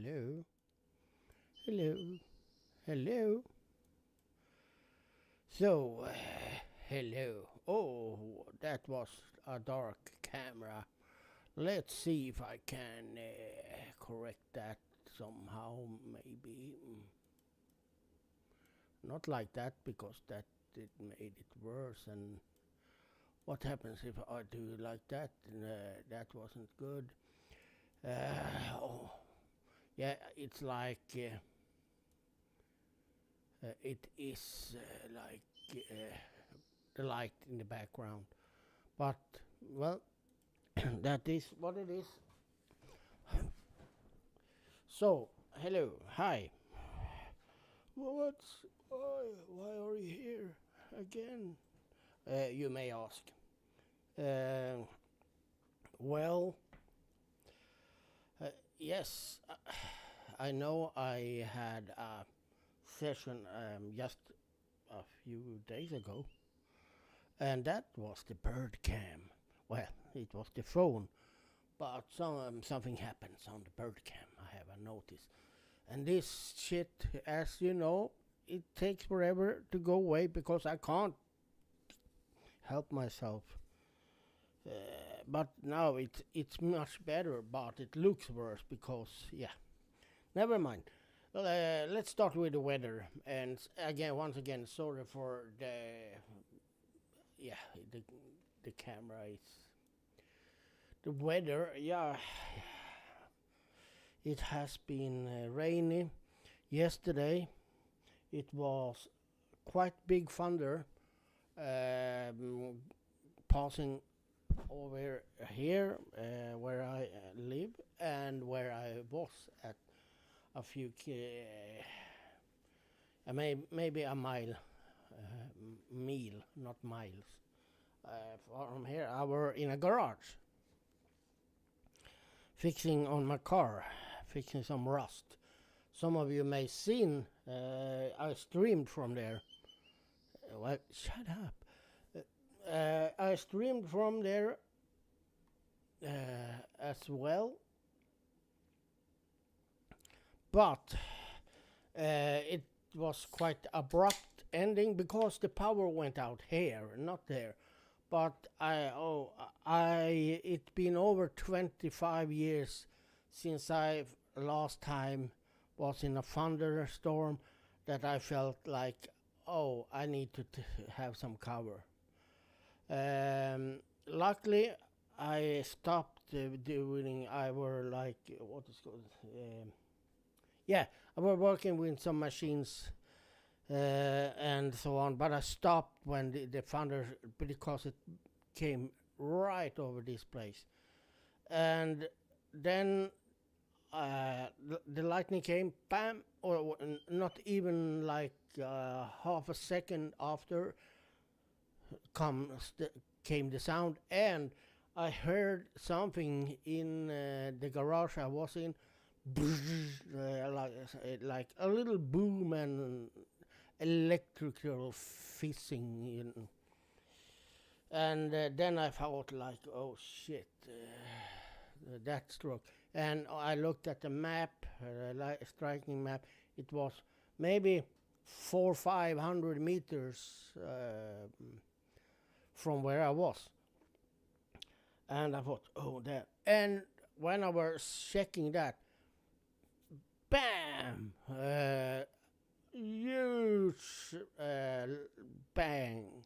Hello. Hello. Hello. So, hello. Oh, that was a dark camera. Let's see if I can correct that somehow, maybe. Not like that, because that it made it worse. And what happens if I do like that? That wasn't good. Oh, yeah, it's like it is like the light in the background. But well, that is what it is. So, hello, hi. What's why are you here again? You may ask. Well, yes, I know I had a session just a few days ago, and that was the bird cam. Well, it was the phone, but something happens on the bird cam. I have a notice, and this shit, as you know, it takes forever to go away because I can't help myself. But now it's much better, but it looks worse because yeah. Never mind. Let's start with the weather. And again, once again, sorry for yeah the the camera. It's the weather. Yeah, it has been rainy. Yesterday, it was quite big thunder passing over here where I live and where I was at a few maybe a mile, not miles. From here, I were in a garage fixing on my car, fixing some rust. Some of you may seen I streamed from there. Well, shut up. I streamed from there as well, but it was quite abrupt ending because the power went out here, not there. But it's been over 25 years since I last time was in a thunderstorm that I felt like, oh, I need to have some cover. Luckily, I stopped doing. I were like what is called. Yeah, I were working with some machines and so on, but I stopped when the thunder because it came right over this place, and then the lightning came, bam, or not even like half a second after came the sound, and I heard something in the garage I was in, like a little boom and electrical fizzing, and then I thought like, oh shit, that struck, and I looked at the map, striking map. It was maybe 400-500 meters from where I was. And I thought, oh, that. And when I was checking that, bam! Huge bang.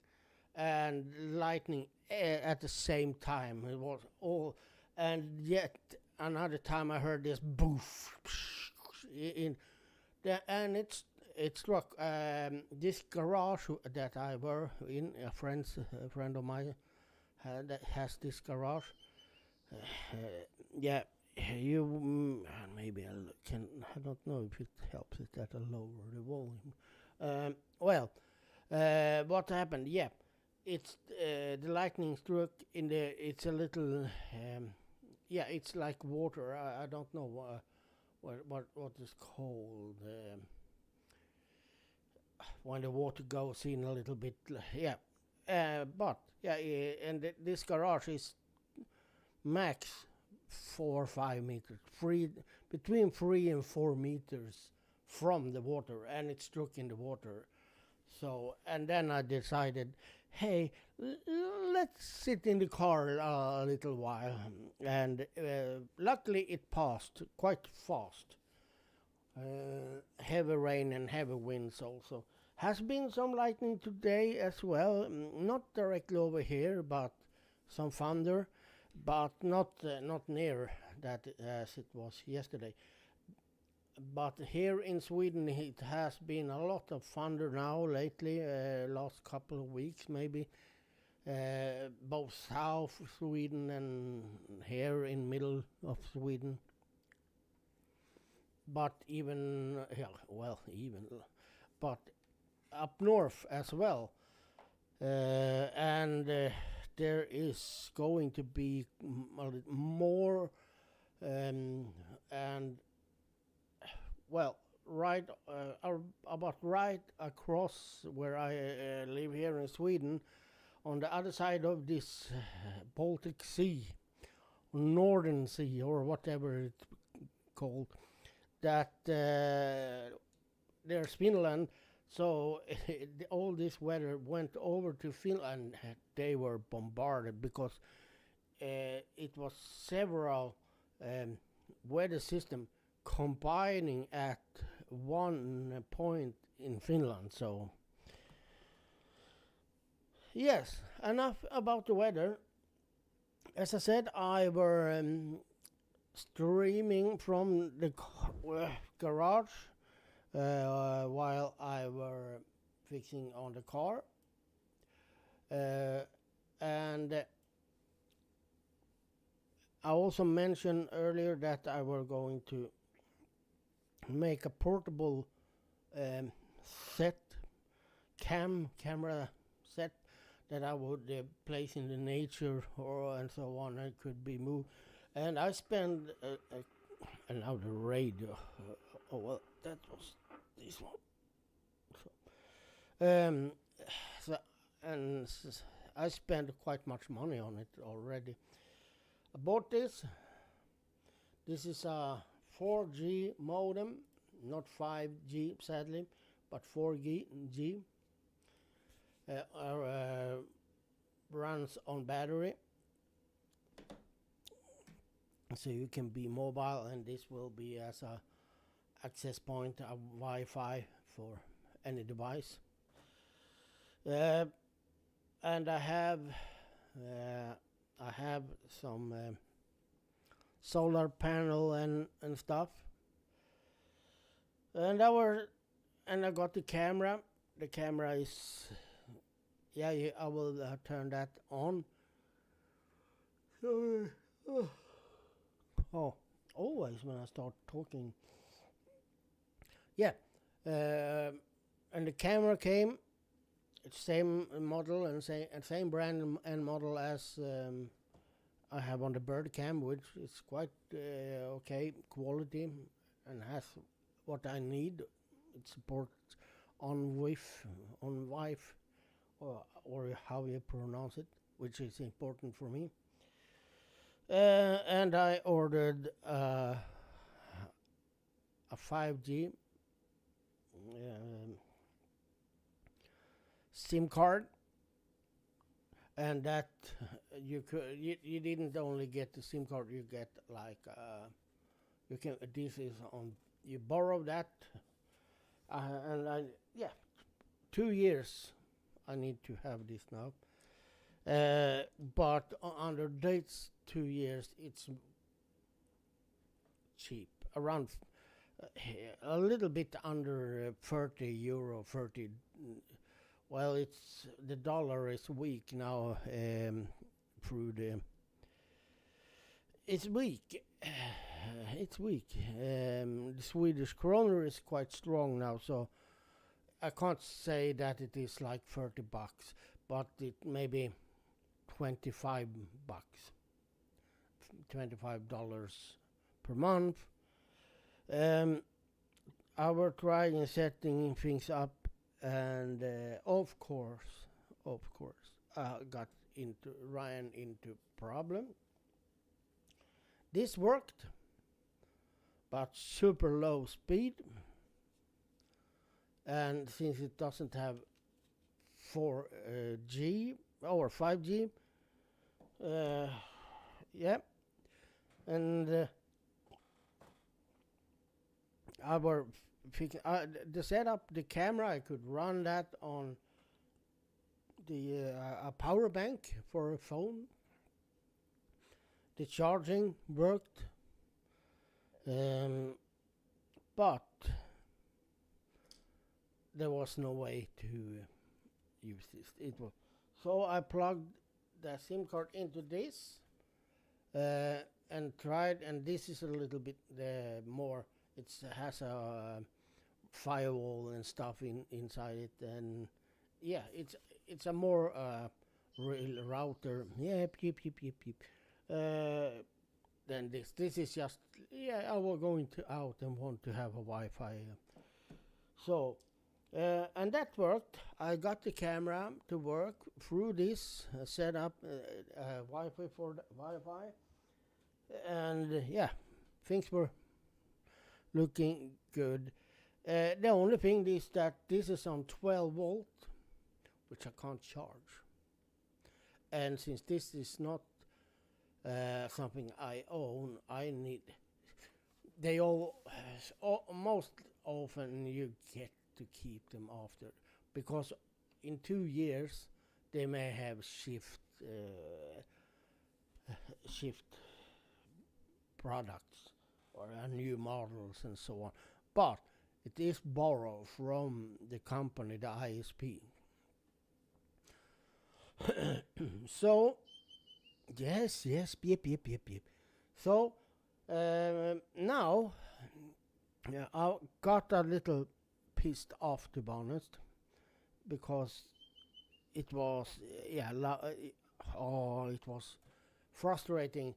And lightning at the same time. It was all. And yet, another time I heard this boof. And it struck this garage that I were in. A friend of mine that has this garage. Yeah, you maybe I don't know if it helps it that I lower the volume. Well, what happened? Yeah, it's the lightning struck in the. It's a little. Yeah, it's like water. I don't know what is called. When the water goes in a little bit, yeah. But yeah, and this garage is max 4 or 5 meters, between 3 and 4 meters from the water, and it struck in the water. So, and then I decided, hey, let's sit in the car a little while. And luckily it passed quite fast. Heavy rain and heavy winds also. Has been some lightning today as well, not directly over here, but some thunder, but not near that as it was yesterday. But here in Sweden, it has been a lot of thunder now lately, last couple of weeks maybe, both south of Sweden and here in middle of Sweden. But even, yeah, well, even, but up north as well. And there is going to be a little more, and well, about right across where I live here in Sweden, on the other side of this Baltic Sea, Northern Sea, or whatever it's called, that there's Finland. So all this weather went over to Finland. They were bombarded because it was several weather systems combining at one point in Finland. So yes, enough about the weather. As I said, I were streaming from the garage while I were fixing on the car, and I also mentioned earlier that I were going to make a portable set, camera set that I would place in the nature or and so on. It could be moved, and I spent and now the radio. Oh well, that was this one. So, I spent quite much money on it already. I bought this. This is a 4G modem, not 5G sadly, but 4G. Runs on battery, so you can be mobile, and this will be as a access point, a Wi-Fi for any device. And I have some solar panel and stuff. And I got the camera. The camera is, yeah, I will turn that on. Oh, always when I start talking. Yeah, and the camera came. It's same model and same brand and model as I have on the Bird Cam, which is quite okay quality and has what I need. It supports on Wi-Fi, or how you pronounce it, which is important for me. And I ordered a 5G SIM card, and that you didn't only get the SIM card, you get like you can, this is on, you borrow that, and 2 years I need to have this now, but under dates 2 years it's cheap, around a little bit under 30 euro, 30. Well, it's the dollar is weak now, through the. It's weak. It's weak. The Swedish kroner is quite strong now, so I can't say that it is like $30, but it may be $25, $25 per month. I were trying setting things up, and of course, ran into problem. This worked, but super low speed, and since it doesn't have 4G or 5G, yeah, and our the setup, the camera, I could run that on the a power bank for a phone. The charging worked, but there was no way to use this. It was so I plugged the SIM card into this and tried, and this is a little bit more. It has a firewall and stuff inside it, and yeah, it's a more real router. Yep, yep, yep, yep, yep. Then this is just, yeah, I was going to out and want to have a Wi-Fi. So and that worked. I got the camera to work through this, set up Wi-Fi for Wi-Fi, and yeah, things were looking good. The only thing is that this is on 12 volt, which I can't charge, and since this is not something I own, I need. They most often you get to keep them after, because in 2 years they may have shift products or new models and so on, but it is borrowed from the company, the ISP. So yes, yep, yep, yep, yep. So now I got a little pissed off, to be honest, because it was it was frustrating.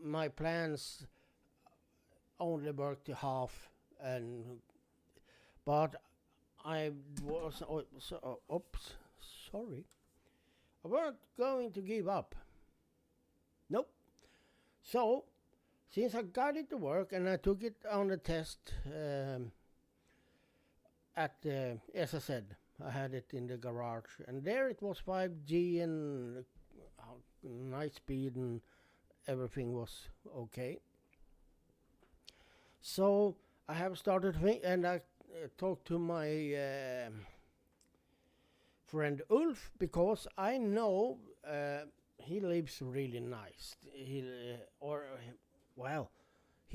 My plans only worked half, but I was oops, sorry. I weren't going to give up. Nope. So, since I got it to work and I took it on the test as I said, I had it in the garage, and there it was 5G and nice speed and everything was okay. So I have started and I talked to my friend Ulf, because I know he lives really nice. He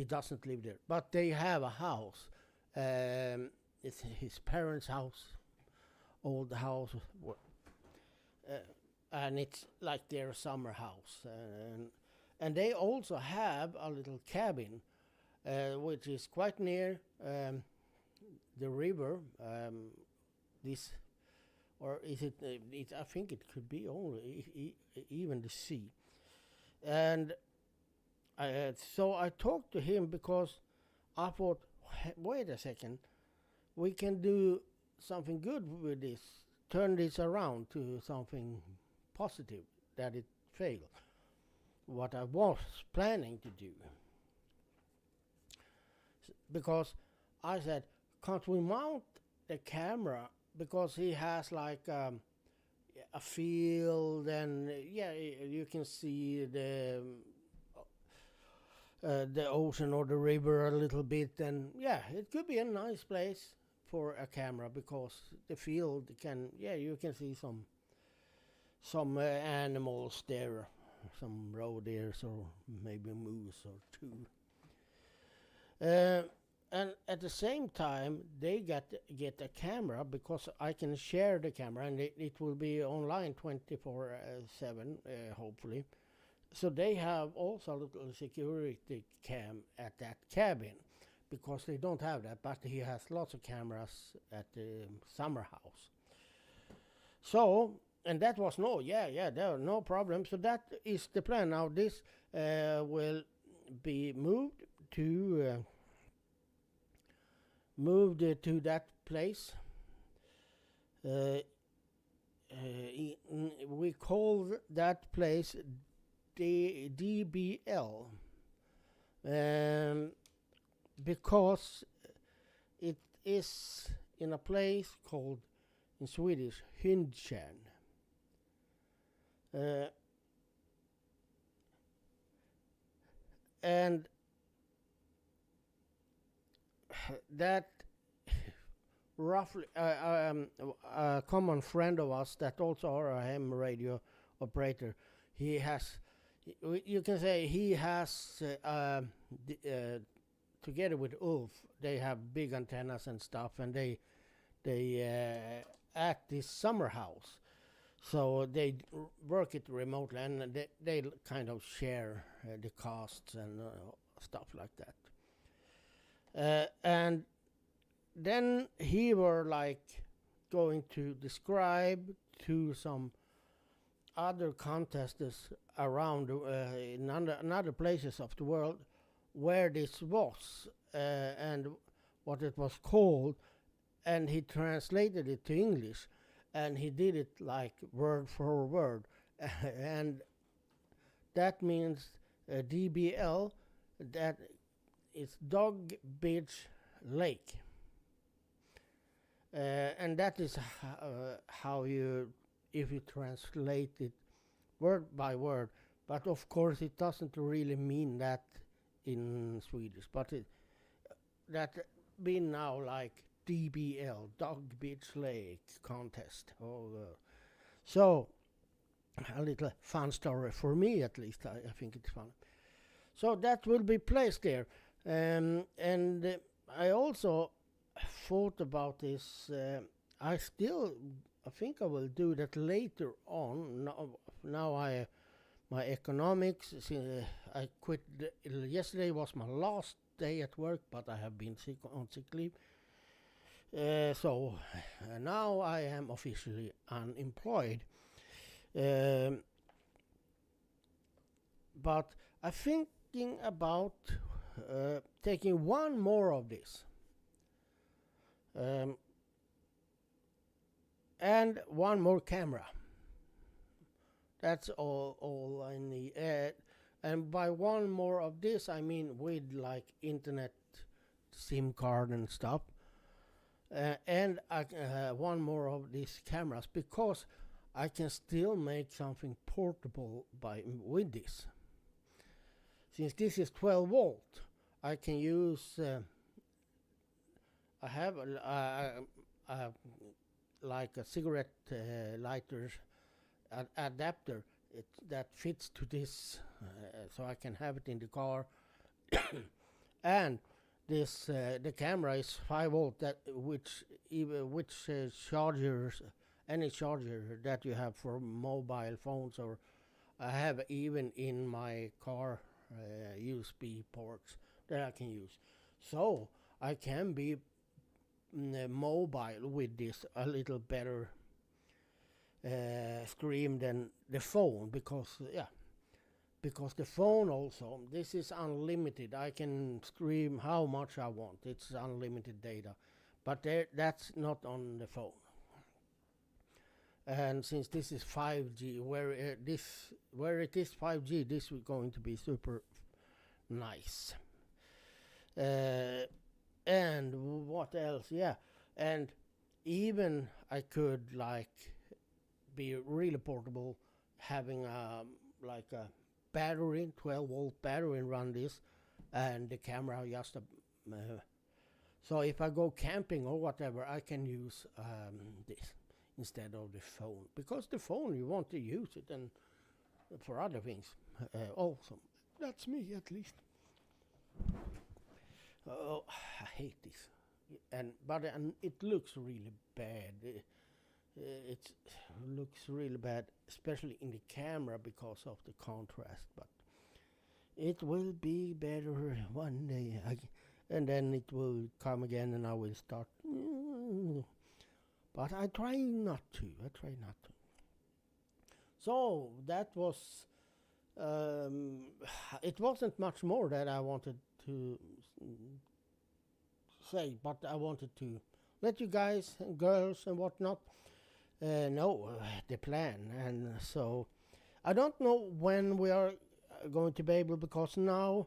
doesn't live there, but they have a house. It's his parents' house, old house, and it's like their summer house. And they also have a little cabin, which is quite near the river. This, or is it? I think it could be only even the sea. And so I talked to him because I thought, wait a second, we can do something good with this, turn this around to something positive, that it failed. What I was planning to do. Because I said, can't we mount the camera, because he has like a field, and you can see the ocean or the river a little bit, and it could be a nice place for a camera, because the field you can see some animals there, some roe deers or maybe a moose or two. And at the same time, they get a camera, because I can share the camera, and it will be online 24/7, hopefully. So they have also a little security cam at that cabin, because they don't have that, but he has lots of cameras at the summer house. So, and that was there were no problem. So that is the plan. Now this will be moved to that place. We call that place DBL, um, because it is in a place called in Swedish Hyndtjärn. Uh, and that roughly a common friend of us that also are a ham radio operator. He has, you can say, he has together with Ulf. They have big antennas and stuff, and they at this summer house. So they work it remotely, and they kind of share the costs and stuff like that. And then he were like going to describe to some other contestants around in other places of the world where this was and what it was called, and he translated it to English, and he did it like word for word, and that means DBL, that is Dog Beach Lake. And that is how you, if you translate it word by word, but of course it doesn't really mean that in Swedish, but that been now like DBL, Dog Beach Lake contest. So a little fun story for me, at least. I think it's fun. So that will be placed there, and I also thought about this. I think I will do that later on. Now my economics. I quit. Yesterday was my last day at work, but I have been on sick leave. So now I am officially unemployed. But I'm thinking about taking one more of this. And one more camera. That's all I need. And by one more of this, I mean with like internet, SIM card and stuff. And one more of these cameras, because I can still make something portable with this. Since this is 12 volt, I can use. I have like a cigarette lighter adapter that fits to this, so I can have it in the car. And this the camera is 5 volt, that which chargers, any charger that you have for mobile phones, or I have even in my car USB ports that I can use. So I can be mobile with this a little better screen than the phone, because the phone also, this is unlimited. I can stream how much I want. It's unlimited data, but that's not on the phone. And since this is 5G, where it is 5G, this is going to be super nice. And what else? Yeah, and even I could like be really portable, having like a battery, 12 volt battery, and run this, and the camera just so if I go camping or whatever, I can use this instead of the phone, because the phone you want to use it and for other things also. That's me, at least. Oh, I hate this, but it looks really bad. It looks really bad, especially in the camera because of the contrast. But it will be better one day, and then it will come again, and I will start. But I try not to. So that was. It wasn't much more that I wanted to say, but I wanted to let you guys and girls and whatnot know the plan. And so I don't know when we are going to be able, because now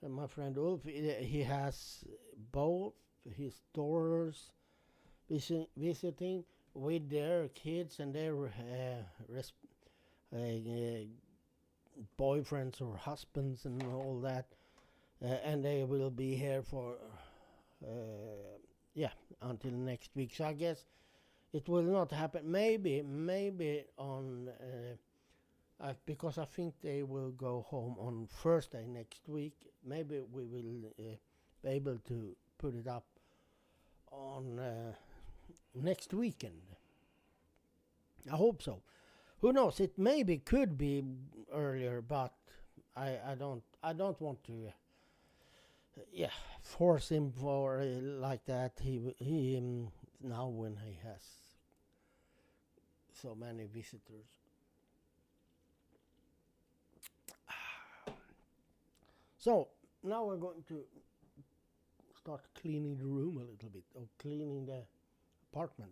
my friend Ulf, he has both his daughters visiting with their kids and their boyfriends or husbands and all that, and they will be here for yeah, until next week. So I guess it will not happen. Maybe on because I think they will go home on Thursday next week. Maybe we will be able to put it up on next weekend. I hope so. Who knows? It maybe could be earlier, but I don't want to yeah, force him for like that. He now when he has so many visitors. So now we're going to start cleaning the room a little bit, or cleaning the apartment,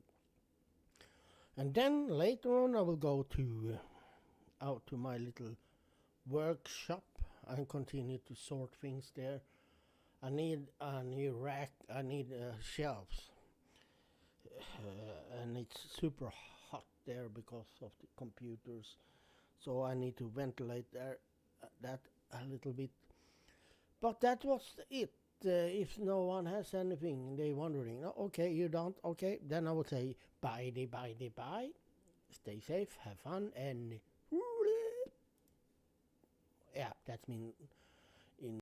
and then later on I will go to out to my little workshop and continue to sort things there. I need a new rack. I need shelves, and it's super hot there because of the computers. So I need to ventilate that a little bit. But that was it. If no one has anything, they wondering. "Oh, okay, you don't. Okay, then I would say bye, bye. Stay safe, have fun, and yeah, that's mean